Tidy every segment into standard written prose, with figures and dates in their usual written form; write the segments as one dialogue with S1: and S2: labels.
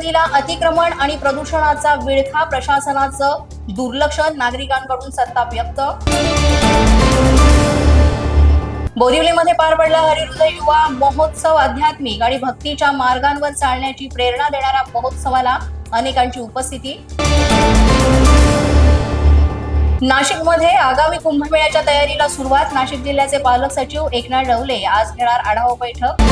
S1: नदीला अतिक्रमण आणि प्रदूषणाचा विळखा, प्रशासनाचं दुर्लक्ष, नागरिकांकडून संताप व्यक्त. बोरिवलीमध्ये पार पडला हरिहृदय युवा महोत्सव. आध्यात्मिक आणि भक्तीच्या मार्गांवर चालण्याची प्रेरणा देणाऱ्या महोत्सवाला अनेकांची उपस्थिती. नाशिकमध्ये आगामी कुंभमेळ्याच्या तयारीला सुरुवात. नाशिक जिल्ह्याचे पालक सचिव एकनाथ डवले आज घेणार आढावा बैठक.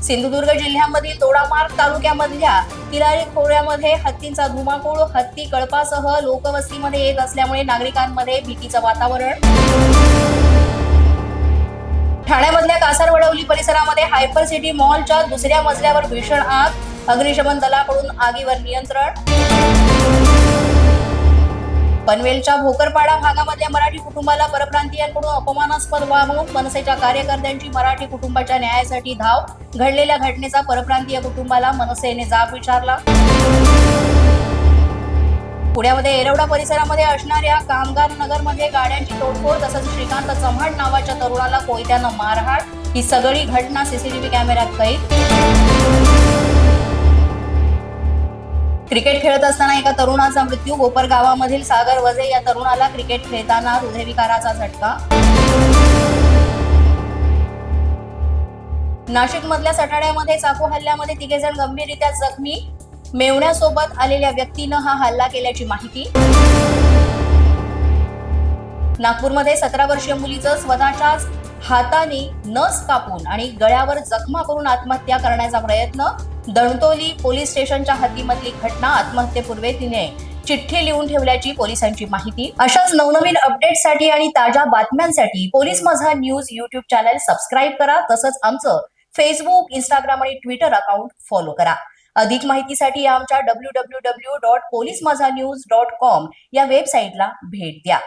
S1: सिंधुदुर्ग जिल्ह्यामधील दोडामार्ग तालुक्यामधल्या किरारी खोऱ्यामध्ये हत्तींचा धुमाकूळ. हत्ती कळपासह लोकवस्तीमध्ये येत असल्यामुळे नागरिकांमध्ये भीतीचं वातावरण. ठाण्यामधल्या कासारवडवली परिसरामध्ये हायपर सिटी मॉलच्या दुसऱ्या मजल्यावर भीषण आग. अग्निशमन दलाकडून आगीवर नियंत्रण. पनवेलच्या भोकरपाडा भागामधल्या मराठी कुटुंबाला परप्रांतीयांकडून अपमानास्पद वागणूक. मनसेच्या कार्यकर्त्यांची मराठी कुटुंबाच्या न्यायासाठी धाव. घडलेल्या घटनेचा परप्रांतीय कुटुंबाला मनसेने जाब विचारला. पुण्यामध्ये येरवडा परिसरामध्ये असणाऱ्या कामगार नगरमध्ये गाड्यांची तोडफोड तसंच श्रीकांत चव्हाण नावाच्या तरुणाला कोयत्यानं मारहाण. ही सगळी घटना सीसीटीव्ही कॅमेऱ्यात कैद. क्रिकेट खेळत असताना एका तरुणाचा मृत्यू. कोपर गावामधील सागर वजे या तरुणाला क्रिकेट खेळताना हृदयविकाराचा झटका. नाशिकमधल्या सटाण्यामध्ये चाकू हल्ल्यामध्ये 3 जण गंभीररित्या जखमी. मेवण्यासोबत आलेल्या व्यक्तीनं हा हल्ला केल्याची माहिती. नागपूरमध्ये 17 वर्षीय मुलीचं स्वतःच्याच हाताने नस कापून आणि गळ्यावर जखमा करून आत्महत्या करण्याचा प्रयत्न. दणतोली पोलीस स्टेशनच्या हद्दीमधली घटना. आत्महत्येपूर्वी तिने चिठ्ठी लिहून ठेवल्याची पोलिसांची माहिती. अशाच नवनवीन अपडेट्ससाठी आणि ताज्या बातम्यांसाठी पोलीस माझा न्यूज YouTube चॅनल सबस्क्राईब करा. तसंच आमचं फेसबुक, इंस्टाग्राम आणि ट्विटर अकाउंट फॉलो करा. अधिक माहितीसाठी आमच्या www.polismazanews.com या वेबसाईटला भेट द्या.